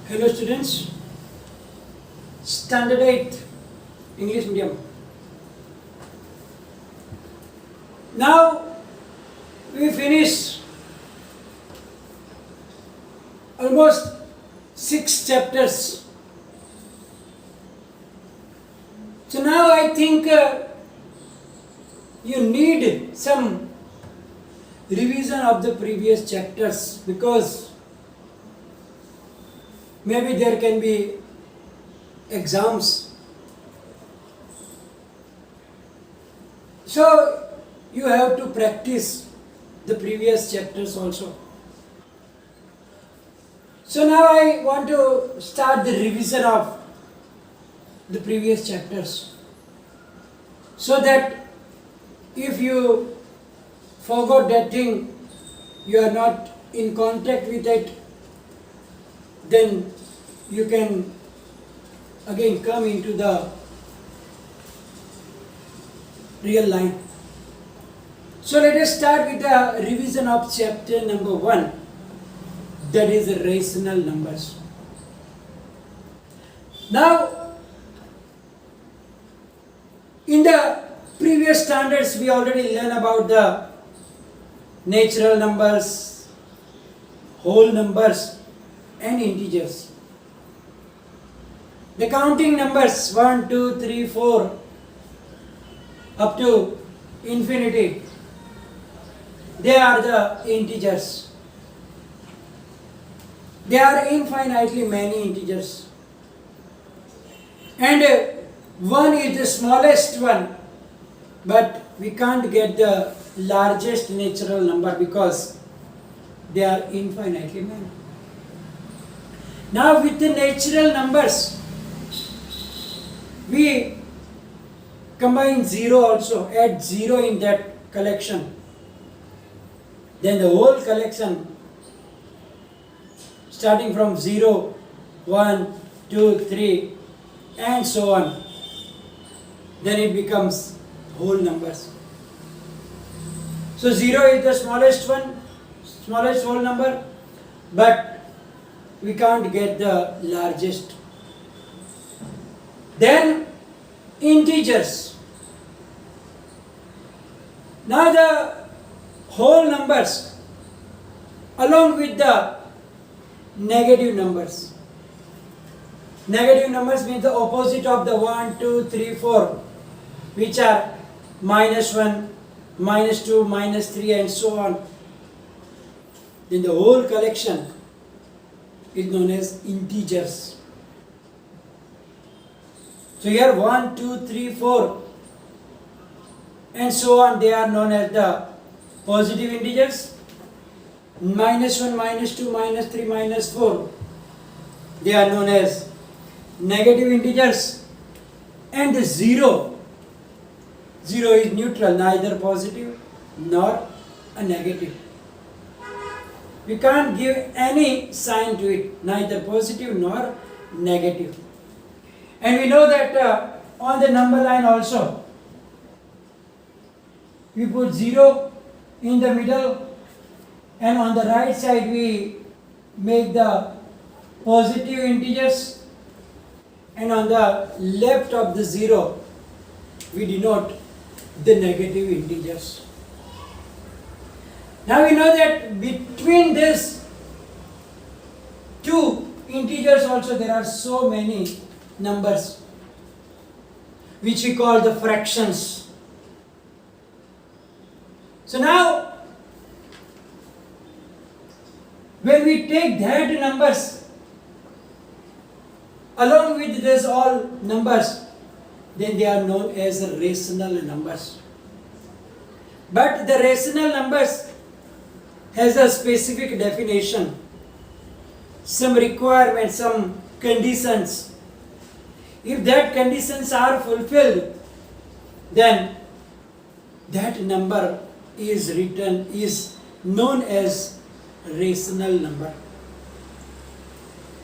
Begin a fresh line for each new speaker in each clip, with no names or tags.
Hello students, Standard 8 English medium. Now we finished almost 6 chapters. So now I think you need some revision of the previous chapters because maybe there can be exams. So you have to practice the previous chapters also. So now I want to start the revision of the previous chapters so that if you forgot that thing, you are not in contact with it, then you can again come into the real line. So let us start with the revision of chapter number 1, that is the rational numbers. Now, in the previous standards we already learned about the natural numbers, whole numbers and integers. The counting numbers 1, 2, 3, 4 up to infinity, they are the integers. There are infinitely many integers. And 1 is the smallest one, but we can't get the largest natural number because they are infinitely many. Now with the natural numbers, we combine 0 also, add 0 in that collection. Then the whole collection starting from 0, 1, 2, 3 and so on. Then it becomes whole numbers. So 0 is the smallest one, smallest whole number, but we can't get the largest. Then integers. Now the whole numbers along with the negative numbers. Negative numbers means the opposite of the 1, 2, 3, 4, which are minus 1, minus 2, minus 3 and so on. Then the whole collection is known as integers. So here 1, 2, 3, 4 and so on, they are known as the positive integers. Minus 1, minus 2, minus 3, minus 4, they are known as negative integers. And the 0, 0 is neutral, neither positive nor a negative. We can't give any sign to it, neither positive nor negative. And we know that on the number line also, we put 0 in the middle, and on the right side we make the positive integers, and on the left of the 0 we denote the negative integers. Now we know that between these two integers also there are so many numbers which we call the fractions. So now when we take that numbers along with this all numbers, then they are known as rational numbers. But the rational numbers has a specific definition, some requirements, some conditions. If that conditions are fulfilled, then that number is known as rational number.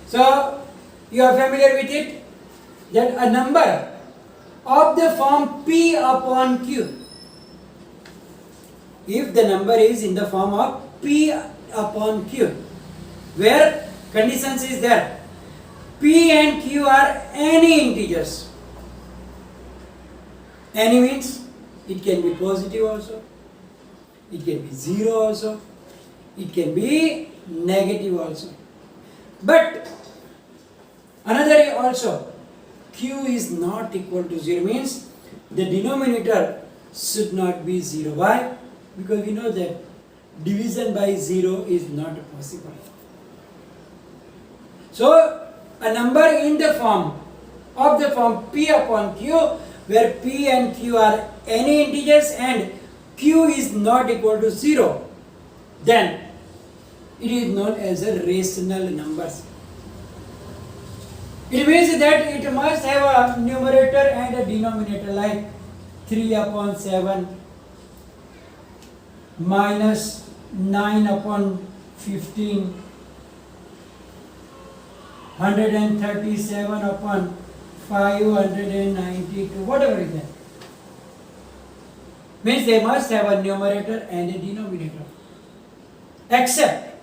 So you are familiar with it, that a number of the form P upon Q, if the number is in the form of P upon Q, where conditions is there, P and Q are any integers. Any means it can be positive also, it can be 0 also, it can be negative also. But another also, Q is not equal to 0 means the denominator should not be 0. Why? Because we know that division by 0 is not possible. So a number in the form of the form P upon Q, where P and Q are any integers and Q is not equal to 0, then it is known as a rational numbers. It means that it must have a numerator and a denominator, like 3 upon 7 minus 9 upon 15, 137 upon 592, whatever is that. Means they must have a numerator and a denominator. Except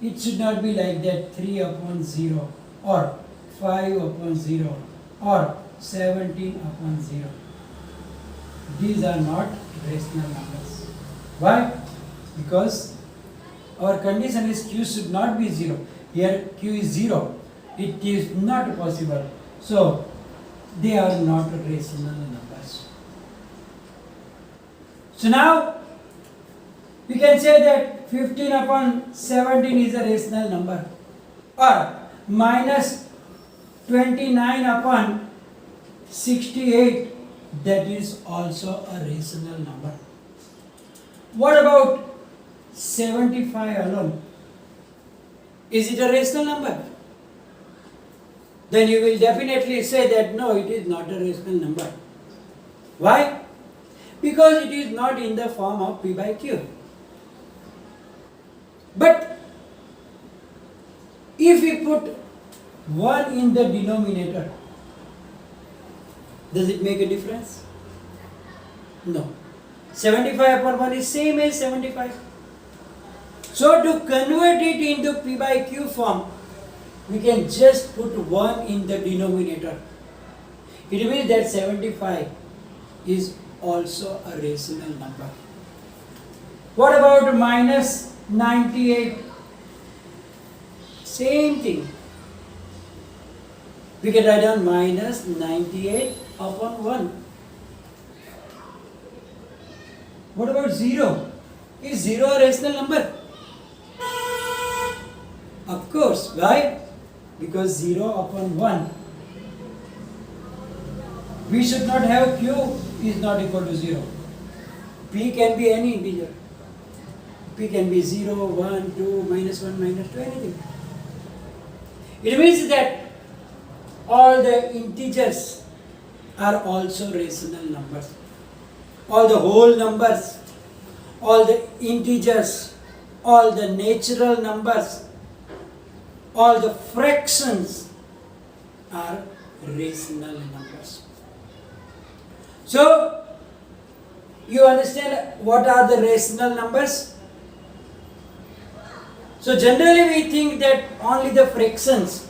it should not be like that, 3 upon 0 or 5 upon 0 or 17 upon 0. These are not rational numbers. Why? Because our condition is Q should not be 0. Here Q is 0. It is not possible. So they are not rational numbers. So now we can say that 15 upon 17 is a rational number, or minus 29 upon 68, that is also a rational number. What about 75 alone? Is it a rational number? Then you will definitely say that no, it is not a rational number. Why? Because it is not in the form of P by Q. But if we put 1 in the denominator, does it make a difference? No. 75 upon 1 is same as 75. So to convert it into P by Q form, we can just put 1 in the denominator. It means that 75 is also a rational number. What about minus 98? Same thing. We can write down minus 98 upon 1. What about 0? Is 0 a rational number? Of course. Why? Because 0 upon 1. We should not have Q is not equal to 0. P can be any integer. P can be 0, 1, 2, minus 1, minus 2, anything. It means that all the integers are also rational numbers. All the whole numbers, all the integers, all the natural numbers, all the fractions are rational numbers. So, you understand what are the rational numbers? So generally we think that only the fractions,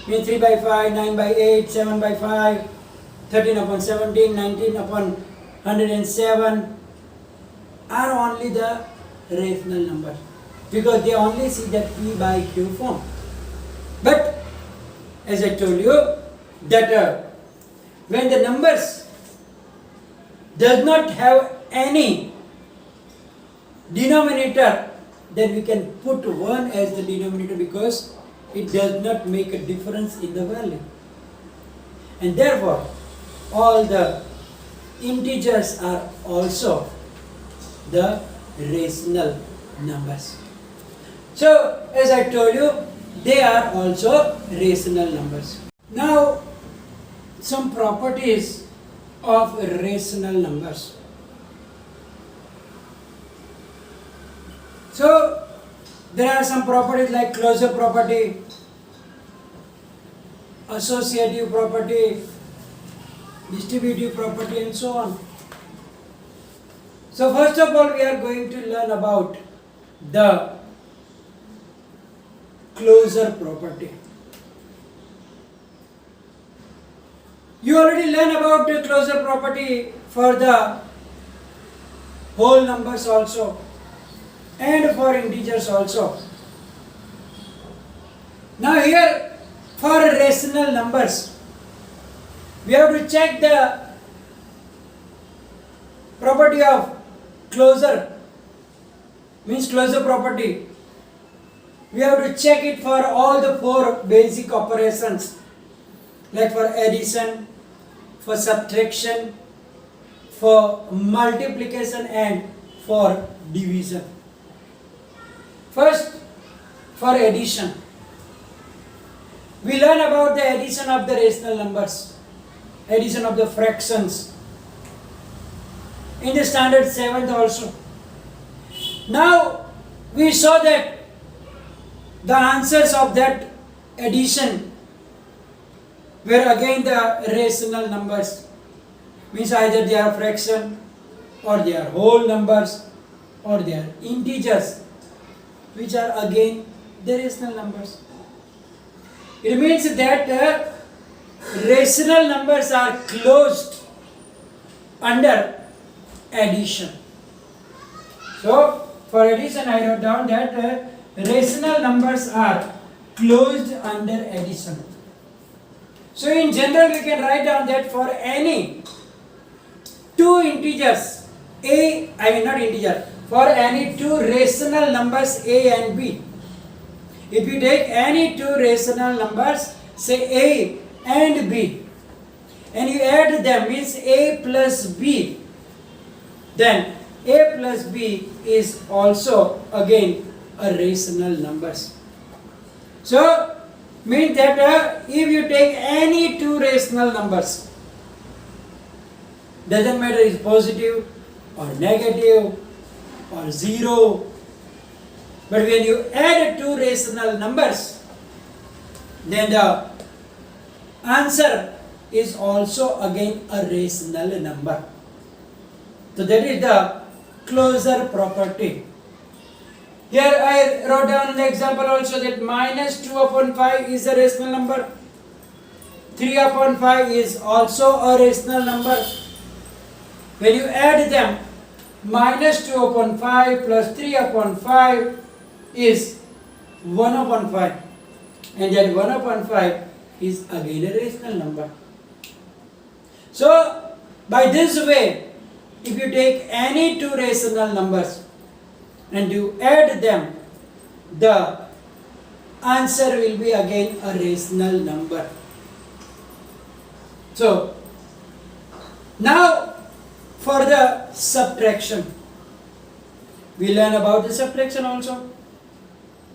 3 by 5, 9 by 8, 7 by 5, 13 upon 17, 19 upon 107 are only the rational numbers, because they only see that P by Q form. But as I told you that when the numbers does not have any denominator, then we can put 1 as the denominator, because it does not make a difference in the value. And therefore, all the integers are also the rational numbers. So, as I told you, they are also rational numbers. Now, some properties of rational numbers. So, there are some properties like closure property, associative property, distributive property, and so on. So, first of all, we are going to learn about the closure property. You already learned about the closure property for the whole numbers also and for integers also. Now here for rational numbers, we have to check the property of closure, means closure property. We have to check it for all the four basic operations, like for addition, for subtraction, for multiplication and for division. First, for addition. We learn about the addition of the rational numbers, addition of the fractions in the standard 7th also. Now we saw that the answers of that addition were again the rational numbers, means either they are fraction or they are whole numbers or they are integers, which are again the rational numbers. It means that rational numbers are closed under addition. So for addition I wrote down that rational numbers are closed under addition. So in general we can write down that for any two integers for any two rational numbers a and b, if you take any two rational numbers, say a and b, and you add them, means a plus b, then a plus b is also again a rational numbers. So means that if you take any two rational numbers, doesn't matter is positive or negative or zero, but when you add two rational numbers, then the answer is also again a rational number. So that is the closure property. Here I wrote down the example also that minus 2 upon 5 is a rational number. 3 upon 5 is also a rational number. When you add them, minus 2 upon 5 plus 3 upon 5 is 1 upon 5. And that 1 upon 5 is again a rational number. So by this way, if you take any two rational numbers and you add them, the answer will be again a rational number. So now for the subtraction, we learn about the subtraction also,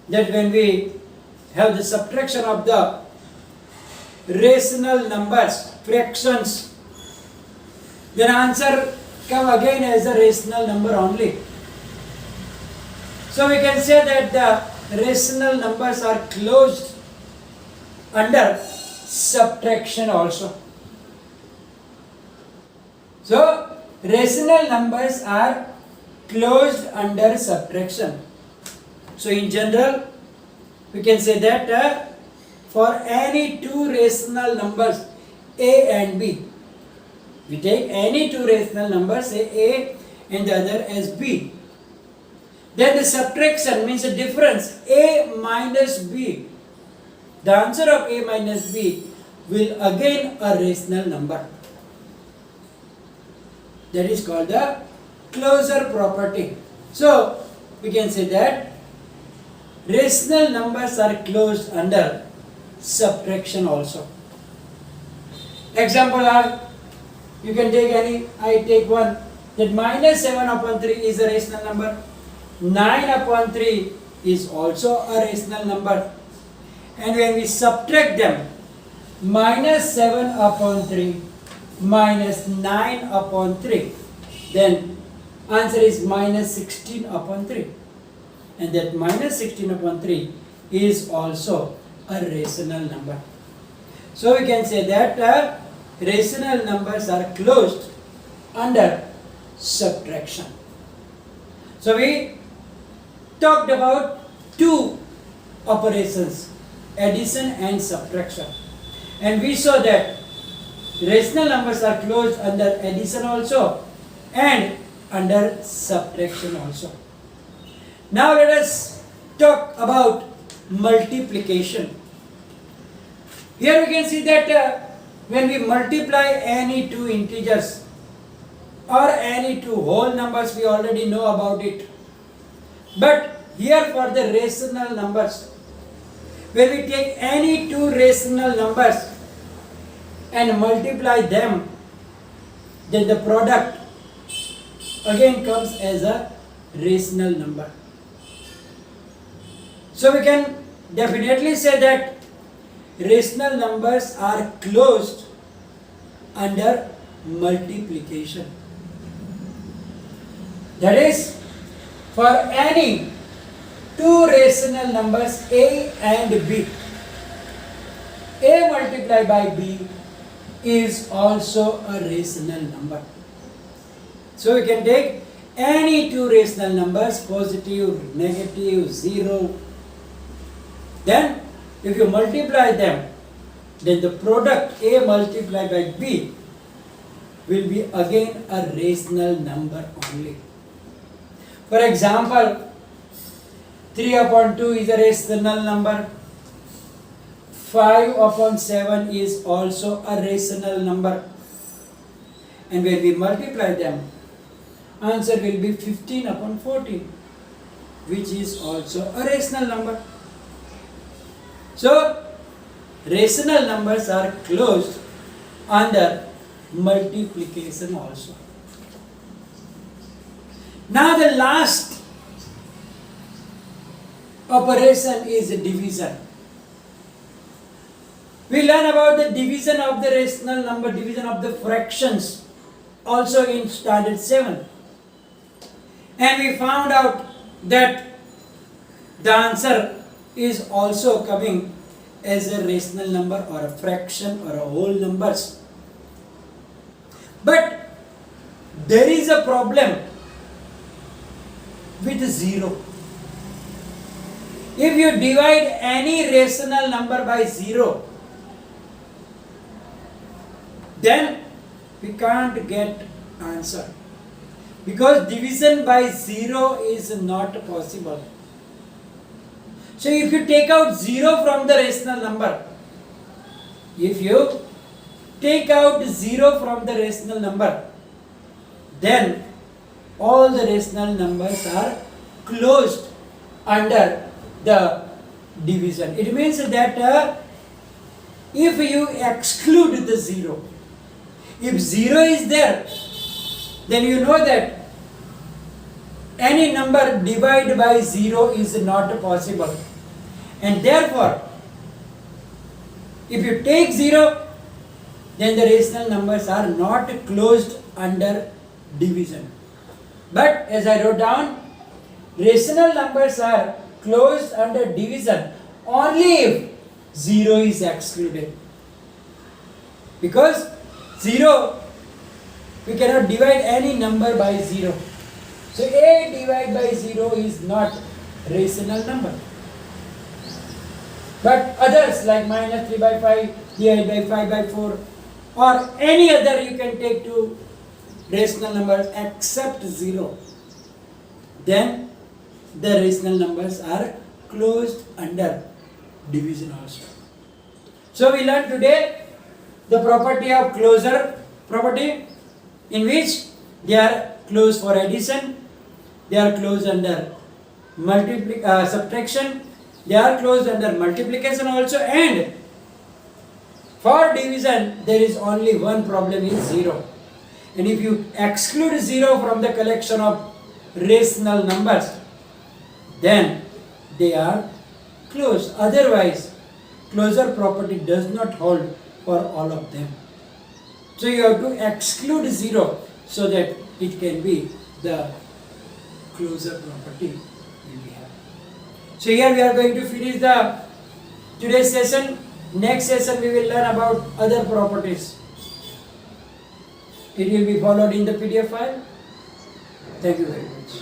that when we have the subtraction of the rational numbers, fractions, then answer come again as a rational number only. So we can say that the rational numbers are closed under subtraction also. So rational numbers are closed under subtraction. So in general, we can say that for any two rational numbers a and b, we take any two rational numbers, say a and the other as b, then the subtraction means the difference a minus b, the answer of a minus b will again a rational number. That is called the closure property. So we can say that rational numbers are closed under subtraction also. Example are, you can take any, I take one, that minus 7 upon 3 is a rational number. 9 upon 3 is also a rational number. And when we subtract them, minus 7 upon 3 minus 9 upon 3, then answer is minus 16 upon 3. And that minus 16 upon 3 is also a rational number. So we can say that rational numbers are closed under subtraction. So we talked about two operations, addition and subtraction. And we saw that rational numbers are closed under addition also and under subtraction also. Now let us talk about multiplication. Here we can see that when we multiply any two integers or any two whole numbers, we already know about it. But here for the rational numbers, when we take any two rational numbers and multiply them, then the product again comes as a rational number. So we can definitely say that rational numbers are closed under multiplication. That is, for any two rational numbers A and B, A multiplied by B is also a rational number. So we can take any two rational numbers, positive, negative, 0. Then if you multiply them, then the product A multiplied by B will be again a rational number only. For example, 3 upon 2 is a rational number. 5 upon 7 is also a rational number. And when we multiply them, answer will be 15 upon 14, which is also a rational number. So, rational numbers are closed under multiplication also. Now the last operation is division. We learn about the division of the rational number, division of the fractions also in standard 7. And we found out that the answer is also coming as a rational number or a fraction or a whole numbers. But there is a problem with 0. If you divide any rational number by 0, then we can't get answer, because division by 0 is not possible. So if you take out 0 from the rational number, then all the rational numbers are closed under the division. It means that if you exclude the 0, if 0 is there, then you know that any number divided by 0 is not possible. And therefore, if you take 0, then the rational numbers are not closed under division. But as I wrote down, rational numbers are closed under division only if 0 is excluded. Because 0, we cannot divide any number by 0. So A divided by 0 is not rational number. But others like minus 3 by 5 divided by 5 by 4 or any other you can take to rational numbers except 0, then the rational numbers are closed under division also. So we learned today the property of closure property, in which they are closed for addition, they are closed under subtraction, they are closed under multiplication also, and for division there is only one problem, is 0. And if you exclude 0 from the collection of rational numbers, then they are closed. Otherwise, closure property does not hold for all of them. So you have to exclude 0 so that it can be the closure property will be have. So here we are going to finish the today's session. Next session we will learn about other properties. It will be followed in the PDF file. Thank you very much.